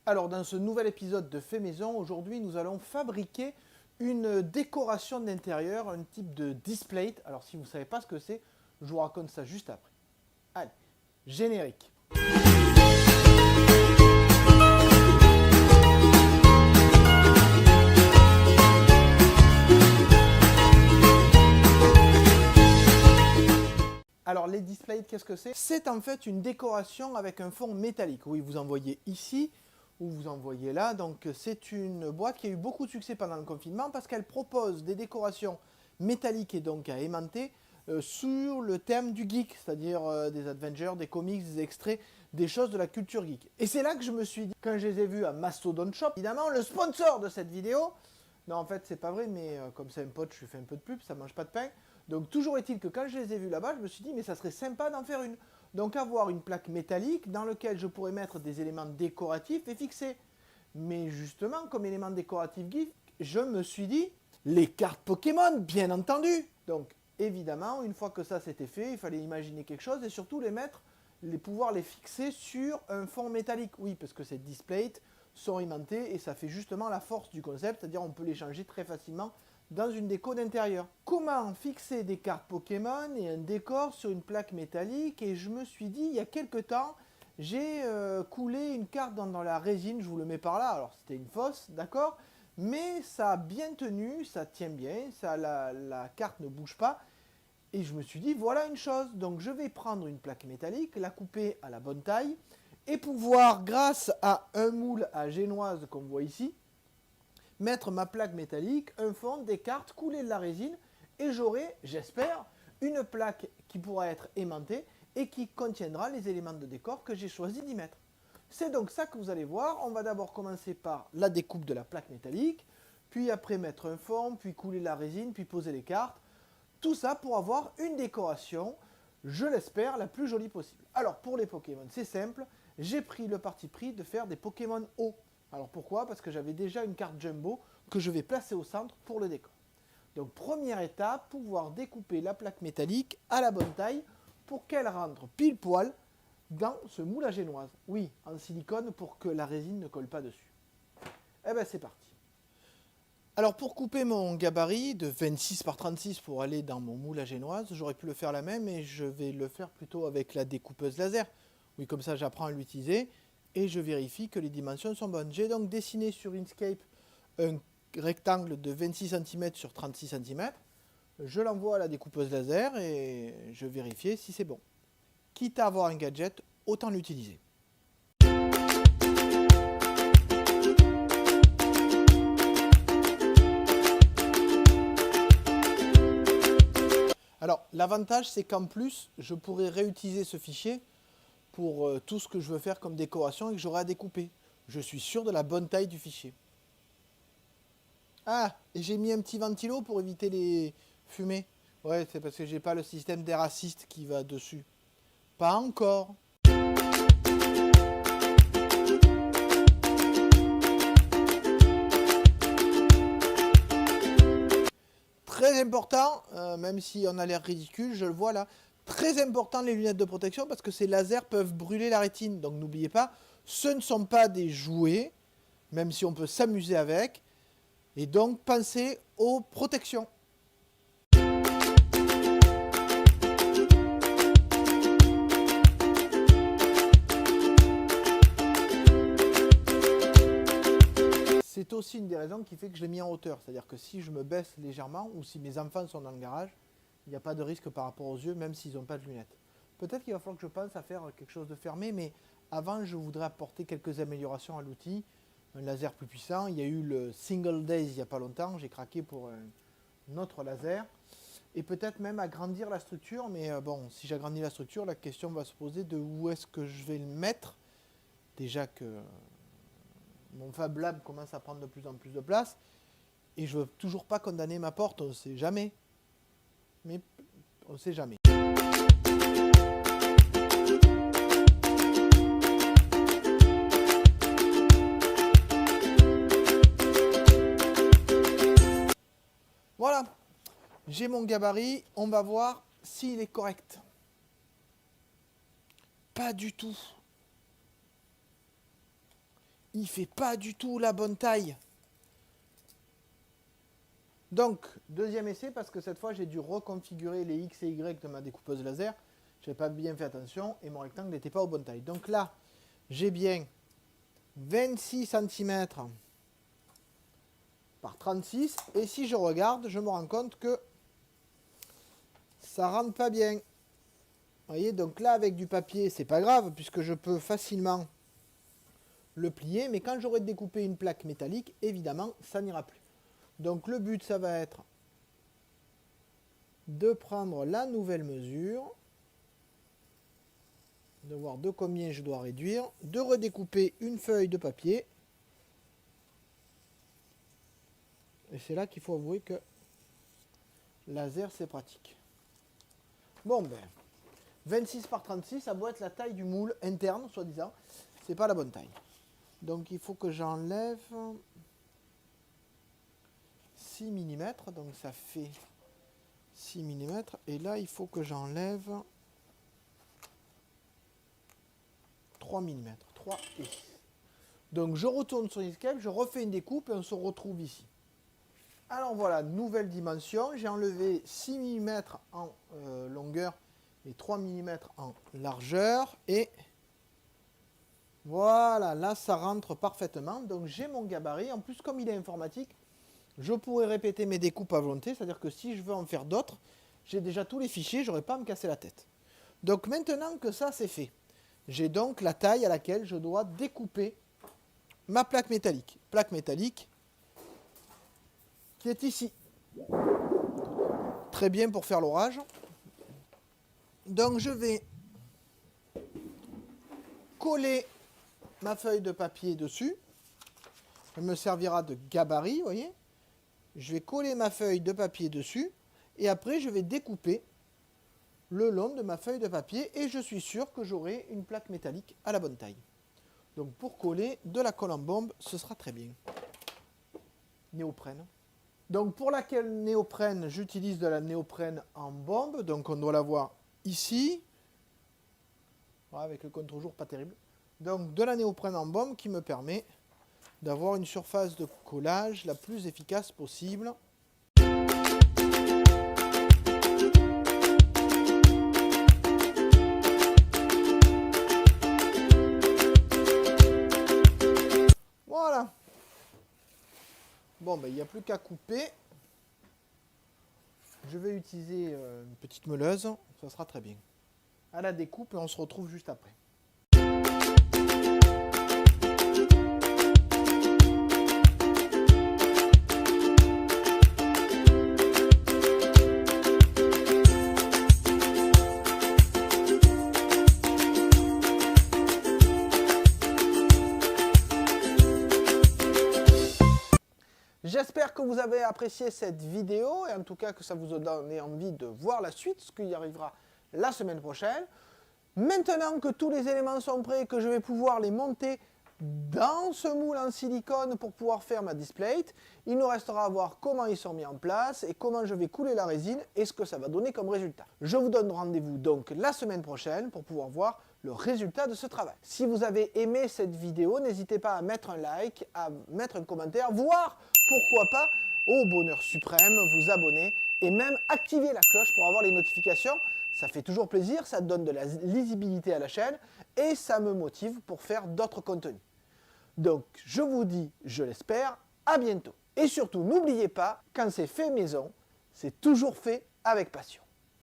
Alors dans ce nouvel épisode de Fait Maison, aujourd'hui nous allons fabriquer une décoration d'intérieur, un type de display. Alors si vous ne savez pas ce que c'est, je vous raconte ça juste après. Allez, générique. Alors les displays, qu'est-ce que c'est? C'est en fait une décoration avec un fond métallique. Oui, vous en voyez ici, ou vous en voyez là. Donc c'est une boîte qui a eu beaucoup de succès pendant le confinement parce qu'elle propose des décorations métalliques et donc à aimanter sur le thème du geek, c'est-à-dire des adventures, des comics, des extraits, des choses de la culture geek. Et c'est là que je me suis dit, quand je les ai vus à Mastodon Shop, évidemment le sponsor de cette vidéo, non en fait c'est pas vrai, mais comme c'est un pote, je lui fais un peu de pub, ça mange pas de pain. Donc toujours est-il que quand je les ai vus là-bas, je me suis dit mais ça serait sympa d'en faire une. Donc avoir une plaque métallique dans laquelle je pourrais mettre des éléments décoratifs et fixer. Mais justement, comme élément décoratif geek, je me suis dit les cartes Pokémon, bien entendu. Donc évidemment, une fois que ça c'était fait, il fallait imaginer quelque chose et surtout les mettre, pouvoir les fixer sur un fond métallique. Oui, parce que ces displays sont aimantés et ça fait justement la force du concept, c'est-à-dire on peut les changer très facilement dans une déco d'intérieur. Comment fixer des cartes Pokémon et un décor sur une plaque métallique? Et je me suis dit, il y a quelques temps, j'ai coulé une carte dans la résine, je vous le mets par là, alors c'était une fausse, d'accord, mais ça a bien tenu, ça tient bien, la carte ne bouge pas, et je me suis dit, voilà une chose, donc je vais prendre une plaque métallique, la couper à la bonne taille, et pouvoir, grâce à un moule à génoise qu'on voit ici, mettre ma plaque métallique, un fond, des cartes, couler de la résine, et j'aurai, j'espère, une plaque qui pourra être aimantée et qui contiendra les éléments de décor que j'ai choisi d'y mettre. C'est donc ça que vous allez voir. On va d'abord commencer par la découpe de la plaque métallique, puis après mettre un fond, puis couler la résine, puis poser les cartes. Tout ça pour avoir une décoration, je l'espère, la plus jolie possible. Alors pour les Pokémon, c'est simple, j'ai pris le parti pris de faire des Pokémon hauts. Alors pourquoi? Parce que j'avais déjà une carte Jumbo que je vais placer au centre pour le décor. Donc première étape, pouvoir découper la plaque métallique à la bonne taille pour qu'elle rentre pile poil dans ce moule à génoise. Oui, en silicone pour que la résine ne colle pas dessus. Eh bien c'est parti. Alors pour couper mon gabarit de 26 par 36 pour aller dans mon moule à génoise, j'aurais pu le faire la même mais je vais le faire plutôt avec la découpeuse laser. Oui, comme ça j'apprends à l'utiliser et je vérifie que les dimensions sont bonnes. J'ai donc dessiné sur Inkscape un rectangle de 26 cm sur 36 cm. Je l'envoie à la découpeuse laser et je vérifie si c'est bon. Quitte à avoir un gadget, autant l'utiliser. Alors l'avantage c'est qu'en plus je pourrais réutiliser ce fichier pour tout ce que je veux faire comme décoration et que j'aurai à découper. Je suis sûr de la bonne taille du fichier. Ah, et j'ai mis un petit ventilo pour éviter les fumées. Ouais, c'est parce que j'ai pas le système d'air assist qui va dessus. Pas encore. Très important, même si on a l'air ridicule, je le vois là. Très important les lunettes de protection parce que ces lasers peuvent brûler la rétine. Donc n'oubliez pas, ce ne sont pas des jouets, même si on peut s'amuser avec. Et donc pensez aux protections. C'est aussi une des raisons qui fait que je l'ai mis en hauteur. C'est-à-dire que si je me baisse légèrement ou si mes enfants sont dans le garage, il n'y a pas de risque par rapport aux yeux, même s'ils n'ont pas de lunettes. Peut-être qu'il va falloir que je pense à faire quelque chose de fermé, mais avant, je voudrais apporter quelques améliorations à l'outil. Un laser plus puissant. Il y a eu le Single Days il n'y a pas longtemps. J'ai craqué pour un autre laser. Et peut-être même agrandir la structure. Mais bon, si j'agrandis la structure, la question va se poser de où est-ce que je vais le mettre. Déjà que mon Fab Lab commence à prendre de plus en plus de place. Et je ne veux toujours pas condamner ma porte, on ne sait jamais. Mais on ne sait jamais. Voilà, j'ai mon gabarit, on va voir s'il est correct. Pas du tout. il fait pas du tout la bonne taille. Donc, deuxième essai, parce que cette fois, j'ai dû reconfigurer les X et Y de ma découpeuse laser. Je n'avais pas bien fait attention et mon rectangle n'était pas aux bonnes tailles. Donc là, j'ai bien 26 cm par 36. Et si je regarde, je me rends compte que ça rentre pas bien. Vous voyez, donc là, avec du papier, c'est pas grave, puisque je peux facilement le plier. Mais quand j'aurai découpé une plaque métallique, évidemment, ça n'ira plus. Donc le but, ça va être de prendre la nouvelle mesure, de voir de combien je dois réduire, de redécouper une feuille de papier. Et c'est là qu'il faut avouer que laser, c'est pratique. Bon, ben, 26 par 36, ça doit être la taille du moule interne, soi-disant. C'est pas la bonne taille. Donc il faut que j'enlève 6 mm, donc ça fait 6 mm. Et là, il faut que j'enlève 3 mm, 3 et 6. Donc je retourne sur Inkscape, je refais une découpe et on se retrouve ici. Alors voilà, nouvelle dimension, j'ai enlevé 6 mm en longueur et 3 mm en largeur. Et voilà, là ça rentre parfaitement. Donc j'ai mon gabarit. En plus, comme il est informatique, je pourrais répéter mes découpes à volonté. C'est-à-dire que si je veux en faire d'autres, j'ai déjà tous les fichiers, je n'aurai pas à me casser la tête. Donc maintenant que ça c'est fait, j'ai donc la taille à laquelle je dois découper ma plaque métallique. Plaque métallique qui est ici. Très bien pour faire l'orage. Donc je vais coller ma feuille de papier dessus. Elle me servira de gabarit, vous voyez. Je vais coller ma feuille de papier dessus. Et après, je vais découper le long de ma feuille de papier. Et je suis sûr que j'aurai une plaque métallique à la bonne taille. Donc pour coller de la colle en bombe, ce sera très bien. Néoprène. Donc pour la néoprène, j'utilise de la néoprène en bombe. Donc on doit la voir ici. Voilà, avec le contre-jour pas terrible. Donc de la néoprène en bombe qui me permet d'avoir une surface de collage la plus efficace possible. Voilà. Bon, ben, il n'y a plus qu'à couper. Je vais utiliser une petite meuleuse, ça sera très bien. À la découpe et on se retrouve juste après. J'espère que vous avez apprécié cette vidéo et en tout cas que ça vous a donné envie de voir la suite, ce qui arrivera la semaine prochaine. Maintenant que tous les éléments sont prêts et que je vais pouvoir les monter dans ce moule en silicone pour pouvoir faire ma displate, il nous restera à voir comment ils sont mis en place et comment je vais couler la résine et ce que ça va donner comme résultat. Je vous donne rendez-vous donc la semaine prochaine pour pouvoir voir le résultat de ce travail. Si vous avez aimé cette vidéo, n'hésitez pas à mettre un like, à mettre un commentaire, voire pourquoi pas, au bonheur suprême, vous abonner et même activer la cloche pour avoir les notifications. Ça fait toujours plaisir, ça donne de la lisibilité à la chaîne et ça me motive pour faire d'autres contenus. Donc je vous dis, je l'espère, à bientôt. Et surtout, n'oubliez pas, quand c'est fait maison, c'est toujours fait avec passion.